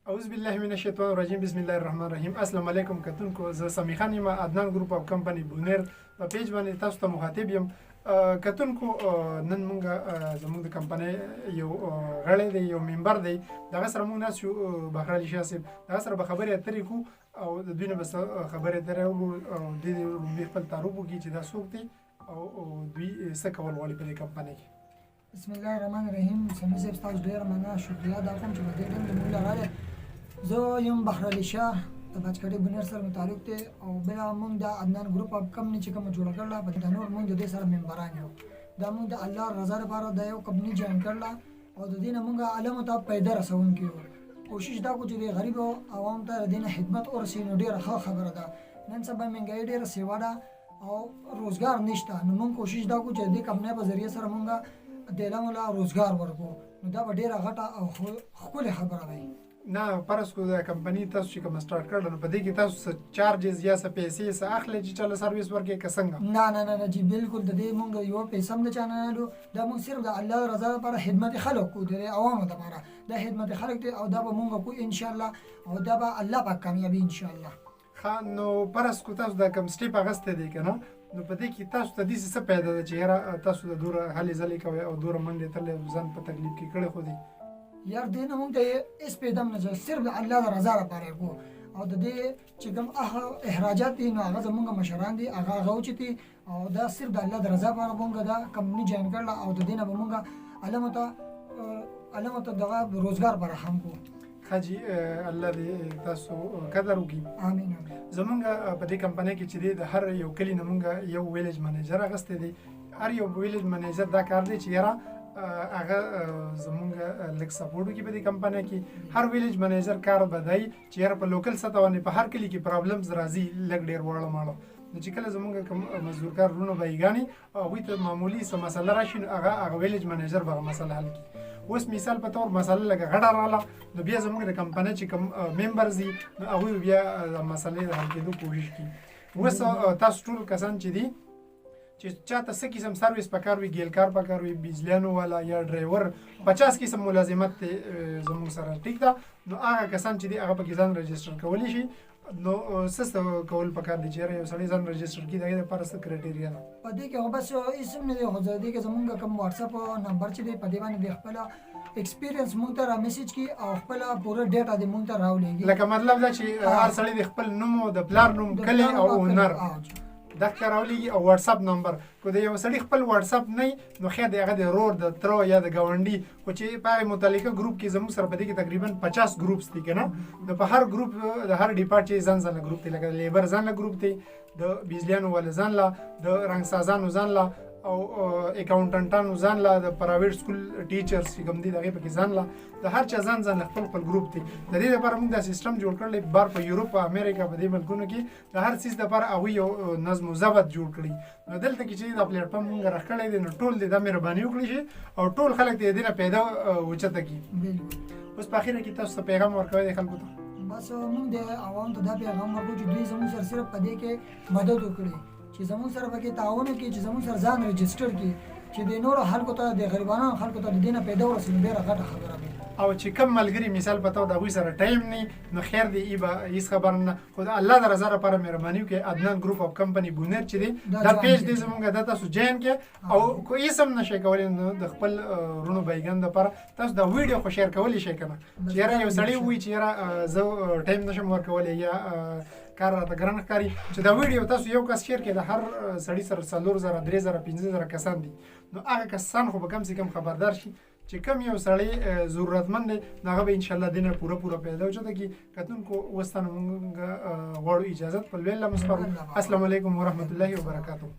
اعوذ بالله من الشیطان الرجیم بسم الله الرحمن الرحیم. السلام علیکم کتونکو، زه سمیع خان یم، عدنان ګروپ اف کمپنی بونیر په پیج باندې تاسو ته مخاطب یم. کتونکو نن مونږ زموږ د کمپنۍ یو غړی دی، یو ممبر دی، دغه سره مونږ ناست یو بهر علي شاه صاحب، دغه سره به خبرې اترې کوو او د دوی نه به خبرې اترې اورو او د دې لومړي خپل تعارف وکړي چې دا څوک دی او دوی څه کول غواړي په دې کمپنۍ کې. بسم الله الرحمن الرحیم. سمیع صاحب ستاسو ډېره مننه، شکریه ادا کوم چې په دې ټیم کې مونږ راغلی. زه یم بهر علي شاه، د باجکټۍ بونیر سره متعلق دی او بیا مونږ د عدنان ګروپ اف کمپنۍ چې کومه جوړه کړله په دا نور مونږ د دې سره ممبران یو. دا مونږ د الله رضا لپاره دا یو کمپنۍ جوین کړله او د دې نه مونږ عالمو ته پیدا رسوونکي یو. کوشش دا کوو چې د غریبو عوام ته د دې نه خدمت ورسوي. نو ډېره ښه خبره ده. نن سبا مهنګایي ډېره سیوا ده او روزګار نشته. نو مونږ کوشش دا کوو چې د دې کمپنۍ په ذریعه سره مونږ د علمو له روزګار ورکړو. نو دا به ډېره غټه او ښکلې خبره وي. نه فرض کو د کمپنۍ تاسو چې کوم سٹارټ کړل نو په دې کې تاسو څه چارجز یا څه پیسې څه اخلي چې چاله سرویس ورکړي که څنګه؟ نه جی بالکل د دې مونږ یو پیسې هم د چا نه اخلو. دا مونږ صرف د الله رضا لپاره خدمت خلک کوو، د عوامو لپاره دا خدمت خلک دی او دا به مونږ کوو ان شاء الله او دا به الله پاک کامیابي ان شاء الله. ښه نو فرض کو تاسو دا کوم سټیپ اخیستی دی که نه، نو په دې کې تاسو ته داسې څه پیدا ده چې یاره تاسو د دوره هلې ځلې کوئ او دوره منډې تللی ځان په تکلیف کې کړی خو دی یار دې نه مونږ ته هېڅ پیدا هم نه چې صرف د الله د رضا لپاره یې کوو او د دې چې کوم اخراجات دي نو هغه زمونږ مشران دي، هغه اوچت دي او دا صرف د الله د رضا لپاره مونږ دا کمپنۍ جوین کړله او د دې نه به مونږ علمو ته دغه روزګار فراهم کوو. ښه جي الله دې تاسو قدر وکړي. امین. زمونږ په دې کمپنۍ کې چې دی د هر یو کلي نه مونږ یو ویلیج منیجر اخیستی دی. هر یو ویلیج منیجر دا کار دی چې یاره هغه زمونږ لږ سپورټ وکړي په دې کمپنۍ کې. هر ویلیج منیجر کار به دی چې یاره په لوکل سطح باندې په هر کلي کې پرابلمز راځي لږ ډېر واړه ماړه، نو چې کله زمونږ کوم مزدورکار وروڼه به یې ګانې او هغوی ته معمولي څه مسله راشي نو هغه ویلیج منیجر به هغه مسله حل کړي. اوس مثال په طور مسله لکه غټه راغله نو بیا زموږ د کمپنۍ چې کوم ممبرز دي نو هغوی بیا د مسلې د حل کېدو کوشش کوي. اوس تاسو ټول کسان چې دي چې چاته څه قسم سرویس پکار وي، ګیلکار پکار وي، بجلیانو والا یا ډرایور 50 قسم ملازمت زموږ سره ټیک ده، نو هغه کسان چې دي هغه پکې ځان رجسټر کولی شي. نو څه کول پکار دي چې یو سړی ځان رجسټر کړي د هغې دپاره څه کرایټیریا ده؟ په دې کې خو بس هېڅ هم نه دی، خو د دې کې زمونږ کوم واتساپ نمبر چې دی په دې باندې د خپله ایکسپیرینس مونږ ته را میسیج کړي او خپله پوره ډیټا دې مونږ ته راولېږي. لکه مطلب دا چې هر سړی د خپل نوم او د پلار نوم کلی او اونر دا راولېږي او واتساپ نمبر. که د یو سړي خپل واتساپ نه نو خیر د هغه د رور د تره یا د ګاونډي، خو چې په هغې متعلقه ګروپ کې زموږ سره په دې کې تقریبا 50 ګروپس دي که نه، نو په هر ګروپ د هر ډیپارټ چې ځان ځانله ګروپ دی، لکه د لیبر ځانله ګروپ دی، د بجلیانو والا ځانله، د رنګسازانو ځانله او اکاونټنټانو ځانله، د پرایویټ سکول ټیچرز چې کوم دي د هغې پکې ځانله، د هر چا ځانله خپل ګروپ دی. د دې لپاره موږ دا سیسټم جوړ کړلی بار په یوروپ په امریکا په دې ملکونو کې د هر څیز لپاره هغوی یو نظم و ضبط جوړ کړي. نو دلته کې چې دا پلیټفارم موږ راښکلی دی نو ټول دې دا مهرباني وکړي شي او ټول خلک دې د دې نه پیدا اوچته کړي. اوس په اخره کې تاسو ته پیغام ورکوی دی خلکو ته؟ بس موږ د عوامو ته دا پیغام ورکوو چې دوی زموږ سره صرف په دې کې مدد وکړي چې زموږ سره پکې تعاون وکړي چې زموږ سره ځان رجسټر کړي چې د نورو خلکو ته د غریبانو خلکو ته د دې نه پیدا ورسوي. ډېره غټه خبره ده. او چې کم ملګري مثال په تو د هغوی سره ټایم نه نو خیر دی ای به هېڅ خبره نه، خو د الله د رضا لپاره مهرباني وکړئ. عدنان ګروپ اف کمپني بونیر چې دی دا پیج دی زموږ دا تاسو جوین کړئ او کو هېڅ هم نشئ کولی نو د خپل وروڼو بایګانو دپاره تاسو دا ویډیو خو شیر کولی شئ که نه، چې یاره یو سړی ووایي چې یاره زه ټایم نشم ورکولی یا کار راته ګران ښکاري، چې دا ویډیو تاسو یو کس شیر کړئ د هر سړي سره 4000 3000 15000 کسان دي، نو هغه کسان خو به کم سے کم خبردار شي چې کم یو سړی ضرورتمند دی نو هغه به انشاءالله دې نه پوره پیدا اوچته کړي. کتونکو اوس ته مونږ غواړو اجازت په لوی الله مسپارو. السلام علیکم ورحمت الله وبرکاتو.